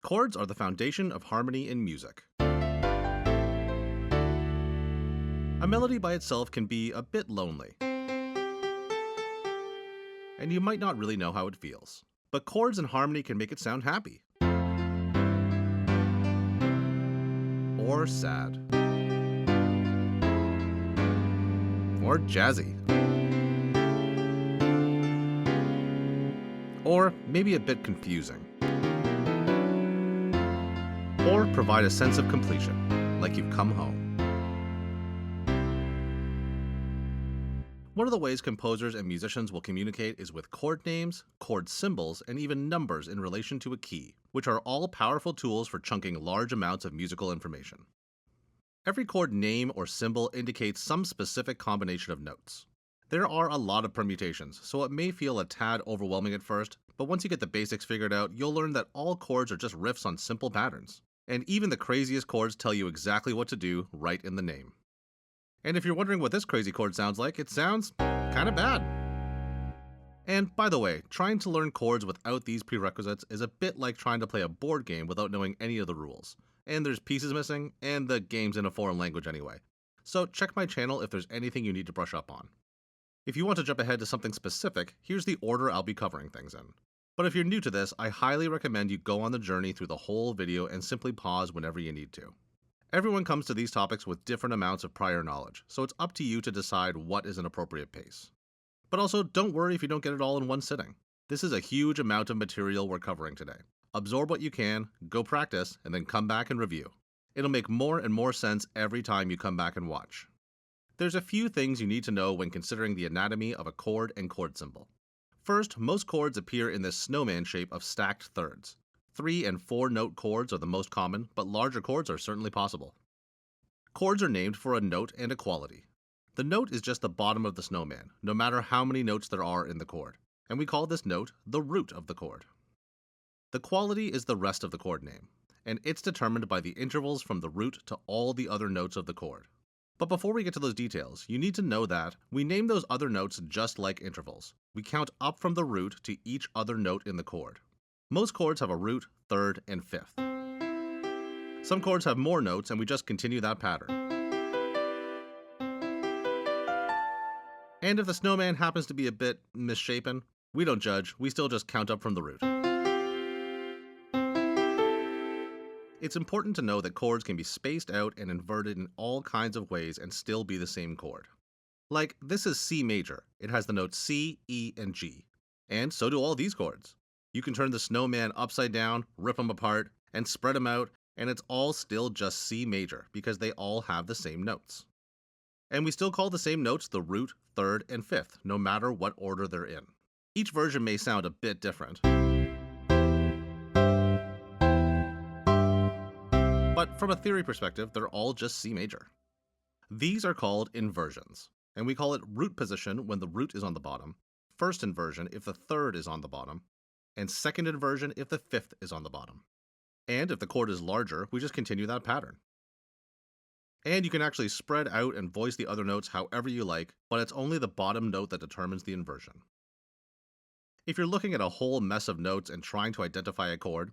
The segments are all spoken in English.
Chords are the foundation of harmony in music. A melody by itself can be a bit lonely, and you might not really know how it feels. But chords and harmony can make it sound happy, or sad, or jazzy, or maybe a bit confusing, or provide a sense of completion, like you've come home. One of the ways composers and musicians will communicate is with chord names, chord symbols, and even numbers in relation to a key, which are all powerful tools for chunking large amounts of musical information. Every chord name or symbol indicates some specific combination of notes. There are a lot of permutations, so it may feel a tad overwhelming at first, but once you get the basics figured out, you'll learn that all chords are just riffs on simple patterns. And even the craziest chords tell you exactly what to do right in the name. And if you're wondering what this crazy chord sounds like, it sounds kind of bad. And by the way, trying to learn chords without these prerequisites is a bit like trying to play a board game without knowing any of the rules. And there's pieces missing, and the game's in a foreign language anyway. So check my channel if there's anything you need to brush up on. If you want to jump ahead to something specific, here's the order I'll be covering things in. But if you're new to this, I highly recommend you go on the journey through the whole video and simply pause whenever you need to. Everyone comes to these topics with different amounts of prior knowledge, so it's up to you to decide what is an appropriate pace. But also, don't worry if you don't get it all in one sitting. This is a huge amount of material we're covering today. Absorb what you can, go practice, and then come back and review. It'll make more and more sense every time you come back and watch. There's a few things you need to know when considering the anatomy of a chord and chord symbol. First, most chords appear in this snowman shape of stacked thirds. 3- and 4-note chords are the most common, but larger chords are certainly possible. Chords are named for a note and a quality. The note is just the bottom of the snowman, no matter how many notes there are in the chord, and we call this note the root of the chord. The quality is the rest of the chord name, and it's determined by the intervals from the root to all the other notes of the chord. But before we get to those details, you need to know that we name those other notes just like intervals. We count up from the root to each other note in the chord. Most chords have a root, third, and fifth. Some chords have more notes, and we just continue that pattern. And if the snowman happens to be a bit misshapen, we don't judge, we still just count up from the root. It's important to know that chords can be spaced out and inverted in all kinds of ways and still be the same chord. Like, this is C major. It has the notes C, E, and G. And so do all these chords. You can turn the snowman upside down, rip them apart, and spread them out, and it's all still just C major because they all have the same notes. And we still call the same notes the root, third, and fifth, no matter what order they're in. Each version may sound a bit different, but from a theory perspective, they're all just C major. These are called inversions, and we call it root position when the root is on the bottom, first inversion if the third is on the bottom, and second inversion if the fifth is on the bottom. And if the chord is larger, we just continue that pattern. And you can actually spread out and voice the other notes however you like, but it's only the bottom note that determines the inversion. If you're looking at a whole mess of notes and trying to identify a chord,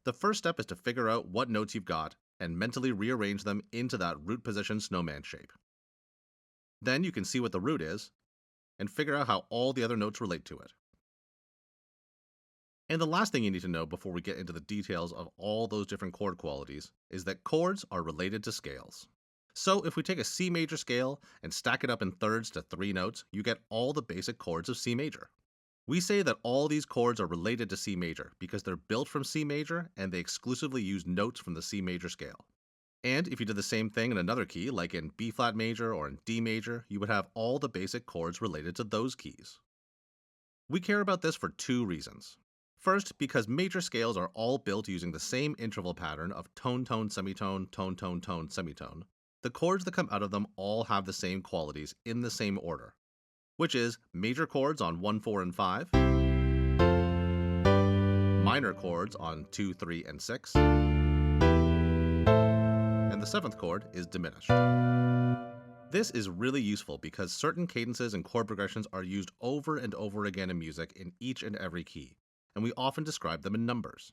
the first step is to figure out what notes you've got and mentally rearrange them into that root position snowman shape. Then you can see what the root is and figure out how all the other notes relate to it. And the last thing you need to know before we get into the details of all those different chord qualities is that chords are related to scales. So if we take a C major scale and stack it up in thirds to 3 notes, you get all the basic chords of C major. We say that all these chords are related to C major because they're built from C major and they exclusively use notes from the C major scale. And if you did the same thing in another key, like in B flat major or in D major, you would have all the basic chords related to those keys. We care about this for 2 reasons. First, because major scales are all built using the same interval pattern of tone, tone, semitone, tone, tone, tone, semitone. The chords that come out of them all have the same qualities in the same order, which is major chords on 1, 4, and 5, minor chords on 2, 3, and 6, and the 7th chord is diminished. This is really useful because certain cadences and chord progressions are used over and over again in music in each and every key, and we often describe them in numbers.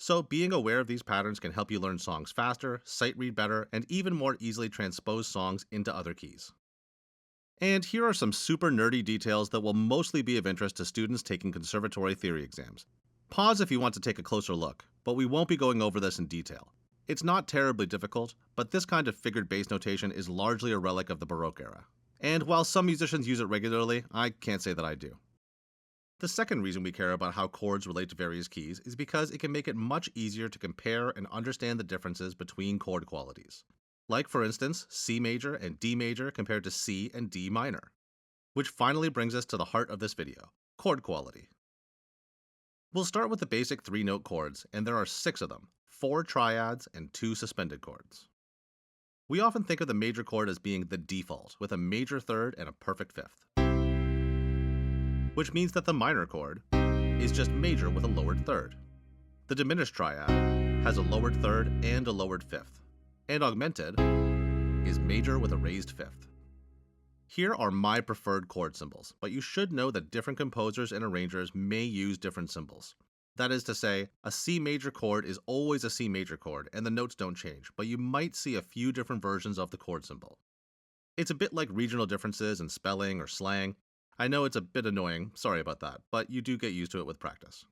So being aware of these patterns can help you learn songs faster, sight read better, and even more easily transpose songs into other keys. And here are some super nerdy details that will mostly be of interest to students taking conservatory theory exams. Pause if you want to take a closer look, but we won't be going over this in detail. It's not terribly difficult, but this kind of figured bass notation is largely a relic of the Baroque era. And while some musicians use it regularly, I can't say that I do. The second reason we care about how chords relate to various keys is because it can make it much easier to compare and understand the differences between chord qualities. Like, for instance, C major and D major compared to C and D minor. Which finally brings us to the heart of this video, chord quality. We'll start with the basic 3-note chords, and there are 6 of them, 4 triads and 2 suspended chords. We often think of the major chord as being the default, with a major third and a perfect fifth. Which means that the minor chord is just major with a lowered third. The diminished triad has a lowered third and a lowered fifth, and augmented is major with a raised fifth. Here are my preferred chord symbols, but you should know that different composers and arrangers may use different symbols. That is to say, a C major chord is always a C major chord, and the notes don't change, but you might see a few different versions of the chord symbol. It's a bit like regional differences in spelling or slang. I know it's a bit annoying, sorry about that, but you do get used to it with practice.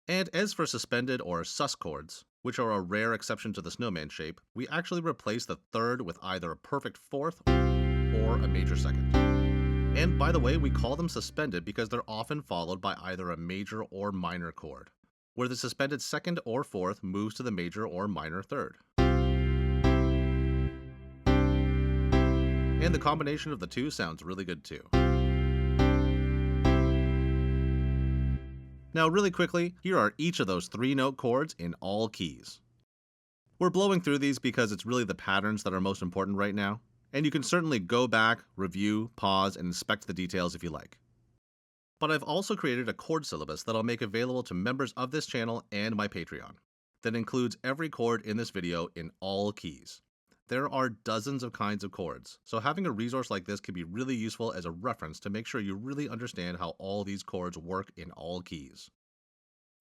And as for suspended or sus chords, which are a rare exception to the snowman shape, we actually replace the third with either a perfect fourth or a major second. And by the way, we call them suspended because they're often followed by either a major or minor chord, where the suspended second or fourth moves to the major or minor third. And the combination of the two sounds really good too. Now really quickly, here are each of those 3-note chords in all keys. We're blowing through these because it's really the patterns that are most important right now, and you can certainly go back, review, pause, and inspect the details if you like. But I've also created a chord syllabus that I'll make available to members of this channel and my Patreon that includes every chord in this video in all keys. There are dozens of kinds of chords, so having a resource like this can be really useful as a reference to make sure you really understand how all these chords work in all keys.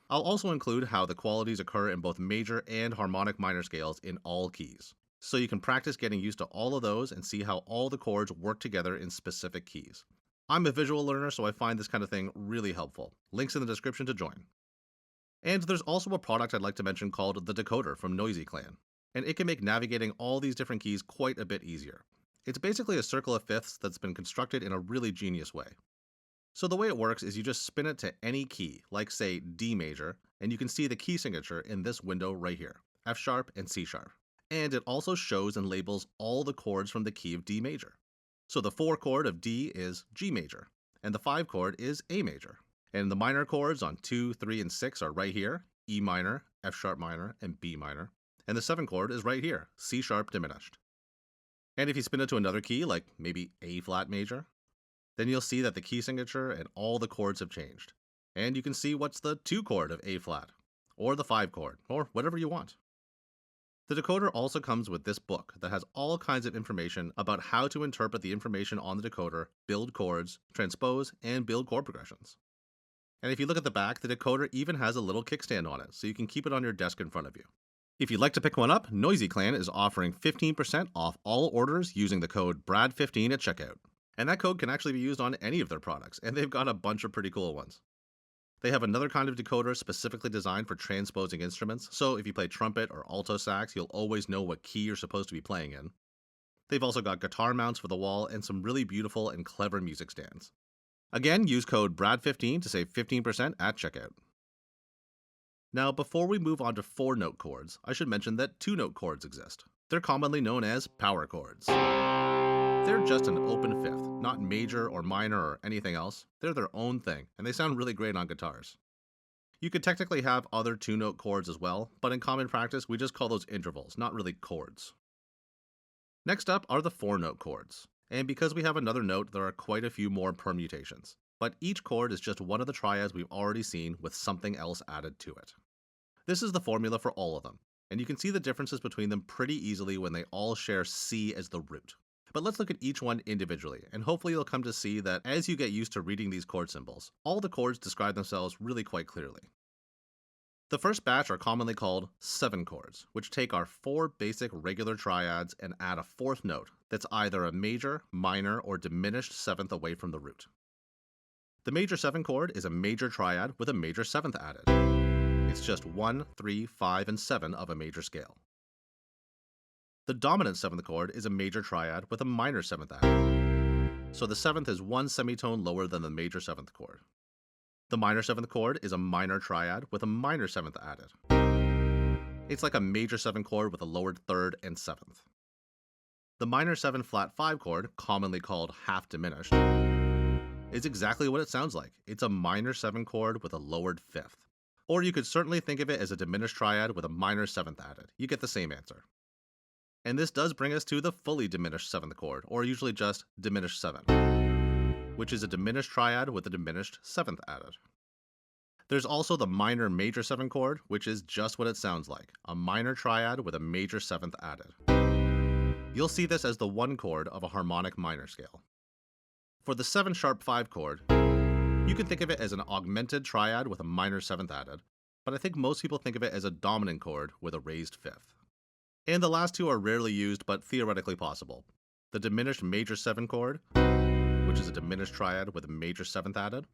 I'll also include how the qualities occur in both major and harmonic minor scales in all keys, so you can practice getting used to all of those and see how all the chords work together in specific keys. I'm a visual learner, so I find this kind of thing really helpful. Links in the description to join. And there's also a product I'd like to mention called the Decoder from Noisy Clan, and it can make navigating all these different keys quite a bit easier. It's basically a circle of fifths that's been constructed in a really genius way. So the way it works is you just spin it to any key, like say D major, and you can see the key signature in this window right here, F sharp and C sharp. And it also shows and labels all the chords from the key of D major. So the 4 chord of D is G major, and the 5 chord is A major. And the minor chords on 2, 3, and 6 are right here, E minor, F sharp minor, and B minor. And the 7 chord is right here, C sharp diminished. And if you spin it to another key, like maybe A flat major, then you'll see that the key signature and all the chords have changed. And you can see what's the 2 chord of A flat, or the 5 chord, or whatever you want. The decoder also comes with this book that has all kinds of information about how to interpret the information on the decoder, build chords, transpose, and build chord progressions. And if you look at the back, the decoder even has a little kickstand on it, so you can keep it on your desk in front of you. If you'd like to pick one up, Noisy Clan is offering 15% off all orders using the code BRAD15 at checkout. And that code can actually be used on any of their products, and they've got a bunch of pretty cool ones. They have another kind of decoder specifically designed for transposing instruments, so if you play trumpet or alto sax, you'll always know what key you're supposed to be playing in. They've also got guitar mounts for the wall and some really beautiful and clever music stands. Again, use code BRAD15 to save 15% at checkout. Now, before we move on to 4-note chords, I should mention that 2-note chords exist. They're commonly known as power chords. They're just an open fifth, not major or minor or anything else. They're their own thing, and they sound really great on guitars. You could technically have other 2-note chords as well, but in common practice, we just call those intervals, not really chords. Next up are the 4-note chords, and because we have another note, there are quite a few more permutations. But each chord is just one of the triads we've already seen with something else added to it. This is the formula for all of them, and you can see the differences between them pretty easily when they all share C as the root. But let's look at each one individually, and hopefully you'll come to see that as you get used to reading these chord symbols, all the chords describe themselves really quite clearly. The first batch are commonly called 7 chords, which take our 4 basic regular triads and add a 4th note that's either a major, minor, or diminished 7th away from the root. The major 7 chord is a major triad with a major 7th added. It's just 1, 3, 5, and 7 of a major scale. The dominant 7th chord is a major triad with a minor 7th added. So the 7th is 1 semitone lower than the major 7th chord. The minor 7th chord is a minor triad with a minor 7th added. It's like a major 7 chord with a lowered 3rd and 7th. The minor 7 flat 5 chord, commonly called half diminished, is exactly what it sounds like. It's a minor 7 chord with a lowered 5th. Or you could certainly think of it as a diminished triad with a minor 7th added. You get the same answer. And this does bring us to the fully diminished 7th chord, or usually just diminished 7, which is a diminished triad with a diminished 7th added. There's also the minor major 7 chord, which is just what it sounds like, a minor triad with a major 7th added. You'll see this as the 1 chord of a harmonic minor scale. For the 7 sharp 5 chord, you can think of it as an augmented triad with a minor 7th added, but I think most people think of it as a dominant chord with a raised 5th. And the last two are rarely used but theoretically possible. The diminished major 7 chord, which is a diminished triad with a major 7th added,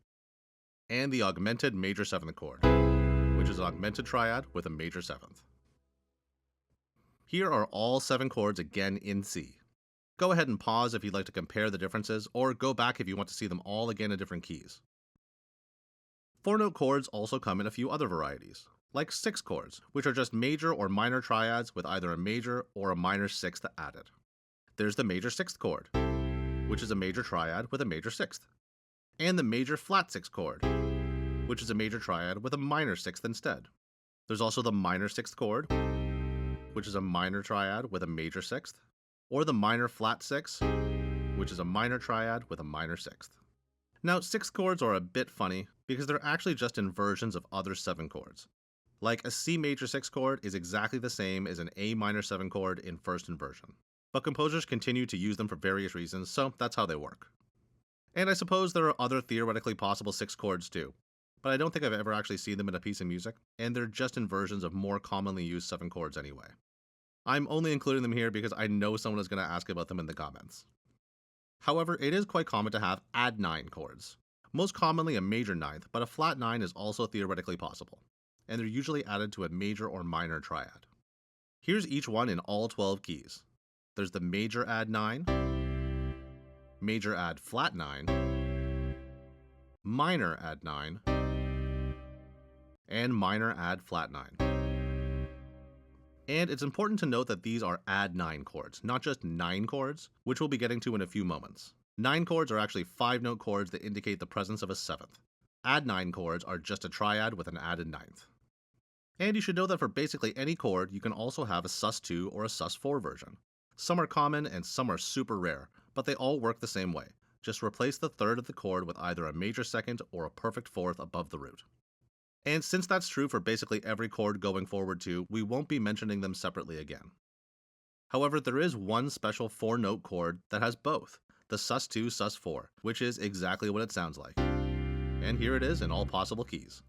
and the augmented major 7th chord, which is an augmented triad with a major 7th. Here are all 7 chords again in C. Go ahead and pause if you'd like to compare the differences, or go back if you want to see them all again in different keys. 4-note chords also come in a few other varieties, like 6 chords, which are just major or minor triads with either a major or a minor 6th added. There's the major 6th chord, which is a major triad with a major 6th, and the major flat 6 chord, which is a major triad with a minor 6th instead. There's also the minor 6th chord, which is a minor triad with a major 6th, or the minor flat 6, which is a minor triad with a minor 6th. Now, 6 chords are a bit funny because they're actually just inversions of other 7 chords. Like a C major 6 chord is exactly the same as an A minor 7 chord in first inversion. But composers continue to use them for various reasons, so that's how they work. And I suppose there are other theoretically possible 6 chords too, but I don't think I've ever actually seen them in a piece of music, and they're just inversions of more commonly used 7 chords anyway. I'm only including them here because I know someone is going to ask about them in the comments. However, it is quite common to have add 9 chords. Most commonly a major 9th, but a flat 9 is also theoretically possible, and they're usually added to a major or minor triad. Here's each one in all 12 keys. There's the major add 9, major add flat 9, minor add 9, and minor add flat 9. And it's important to note that these are add 9 chords, not just 9 chords, which we'll be getting to in a few moments. 9 chords are actually 5-note chords that indicate the presence of a 7th. Add 9 chords are just a triad with an added 9th. And you should know that for basically any chord, you can also have a Sus2 or a Sus4 version. Some are common and some are super rare, but they all work the same way. Just replace the 3rd of the chord with either a major 2nd or a perfect 4th above the root. And since that's true for basically every chord going forward too, we won't be mentioning them separately again. However, there is one special 4-note chord that has both, the Sus2 Sus4, which is exactly what it sounds like. And here it is in all possible keys.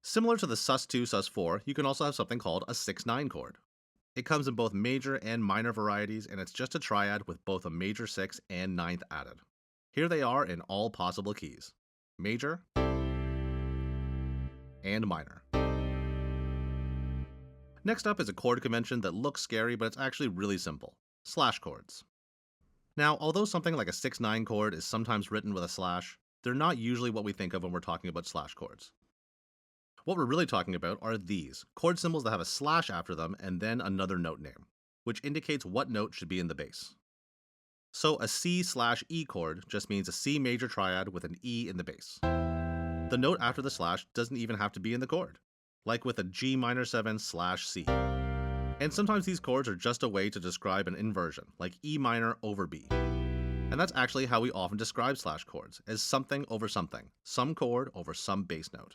Similar to the Sus2 Sus4, you can also have something called a 6-9 chord. It comes in both major and minor varieties, and it's just a triad with both a major 6 and 9th added. Here they are in all possible keys: major and minor. Next up is a chord convention that looks scary, but it's actually really simple: slash chords. Now, although something like a 6-9 chord is sometimes written with a slash, they're not usually what we think of when we're talking about slash chords. What we're really talking about are these, chord symbols that have a slash after them and then another note name, which indicates what note should be in the bass. So a C/E chord just means a C major triad with an E in the bass. The note after the slash doesn't even have to be in the chord, like with a G minor 7/C. And sometimes these chords are just a way to describe an inversion, like E minor over B. And that's actually how we often describe slash chords, as something over something, some chord over some bass note.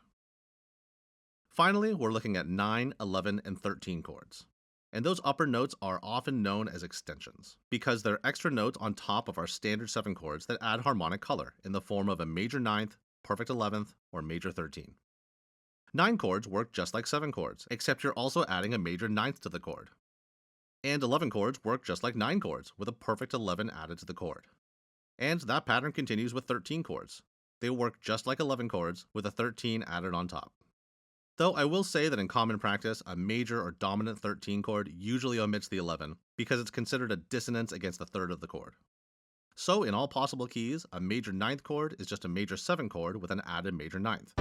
Finally, we're looking at 9, 11, and 13 chords. And those upper notes are often known as extensions, because they're extra notes on top of our standard 7 chords that add harmonic color in the form of a major 9th, perfect 11th, or major 13. 9 chords work just like 7 chords, except you're also adding a major ninth to the chord. And 11 chords work just like 9 chords, with a perfect 11 added to the chord. And that pattern continues with 13 chords. They work just like 11 chords, with a 13 added on top. Though I will say that in common practice, a major or dominant 13 chord usually omits the 11 because it's considered a dissonance against the third of the chord. So in all possible keys, a major ninth chord is just a major 7 chord with an added major ninth.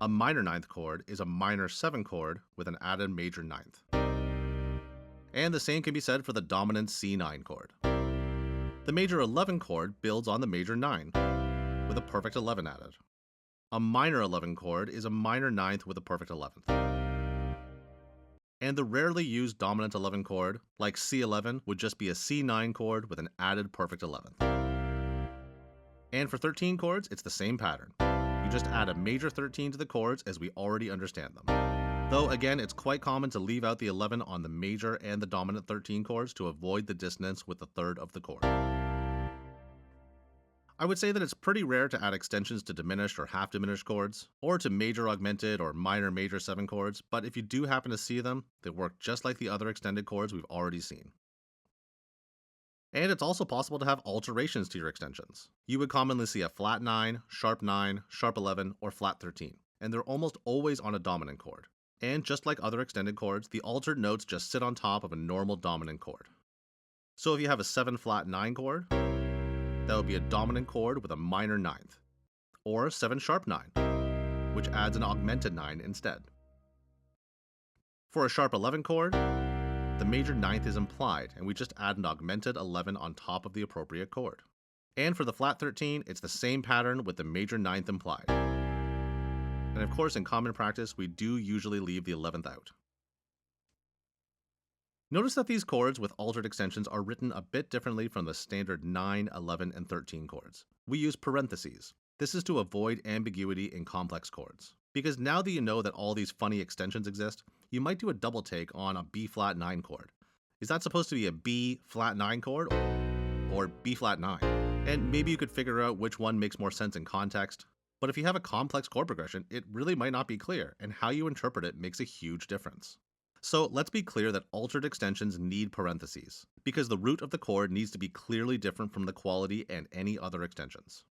A minor ninth chord is a minor 7 chord with an added major ninth. And the same can be said for the dominant C9 chord. The major 11 chord builds on the major 9, with a perfect 11 added. A minor 11 chord is a minor ninth with a perfect 11th. And the rarely used dominant 11 chord, like C11, would just be a C9 chord with an added perfect 11th. And for 13 chords, it's the same pattern. You just add a major 13 to the chords as we already understand them. Though again, it's quite common to leave out the 11 on the major and the dominant 13 chords to avoid the dissonance with the third of the chord. I would say that it's pretty rare to add extensions to diminished or half diminished chords, or to major augmented or minor major 7 chords, but if you do happen to see them, they work just like the other extended chords we've already seen. And it's also possible to have alterations to your extensions. You would commonly see a flat 9, sharp 11, or flat 13, and they're almost always on a dominant chord. And just like other extended chords, the altered notes just sit on top of a normal dominant chord. So if you have a 7 flat 9 chord, that would be a dominant chord with a minor ninth, or 7 sharp 9, which adds an augmented 9 instead. For a sharp 11 chord, the major ninth is implied, and we just add an augmented 11 on top of the appropriate chord. And for the flat 13, it's the same pattern with the major ninth implied. And of course, in common practice, we do usually leave the 11th out. Notice that these chords with altered extensions are written a bit differently from the standard 9, 11, and 13 chords. We use parentheses. This is to avoid ambiguity in complex chords. Because now that you know that all these funny extensions exist, you might do a double take on a B flat 9 chord. Is that supposed to be a B flat 9 chord or B flat 9? And maybe you could figure out which one makes more sense in context. But if you have a complex chord progression, it really might not be clear, and how you interpret it makes a huge difference. So let's be clear that altered extensions need parentheses, because the root of the chord needs to be clearly different from the quality and any other extensions.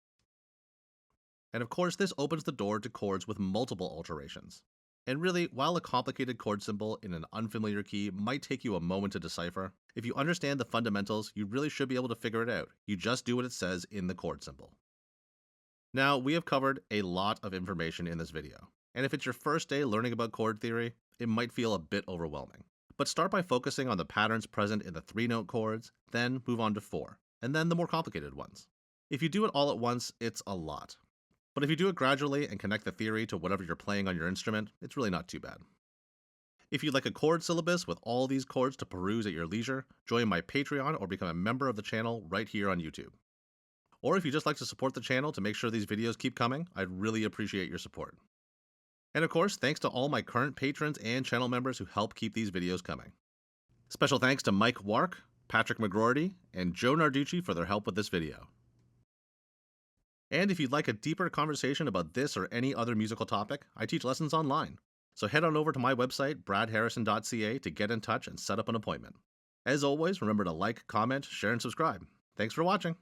And of course, this opens the door to chords with multiple alterations. And really, while a complicated chord symbol in an unfamiliar key might take you a moment to decipher, if you understand the fundamentals, you really should be able to figure it out. You just do what it says in the chord symbol. Now, we have covered a lot of information in this video, and if it's your first day learning about chord theory, it might feel a bit overwhelming. But start by focusing on the patterns present in the 3-note chords, then move on to 4, and then the more complicated ones. If you do it all at once, it's a lot. But if you do it gradually and connect the theory to whatever you're playing on your instrument, it's really not too bad. If you'd like a chord syllabus with all these chords to peruse at your leisure, join my Patreon or become a member of the channel right here on YouTube. Or if you just like to support the channel to make sure these videos keep coming, I'd really appreciate your support. And of course, thanks to all my current patrons and channel members who help keep these videos coming. Special thanks to Mike Wark, Patric McGroarty, and Joe Narducci for their help with this video. And if you'd like a deeper conversation about this or any other musical topic, I teach lessons online. So head on over to my website, bradharrison.ca, to get in touch and set up an appointment. As always, remember to like, comment, share, and subscribe. Thanks for watching.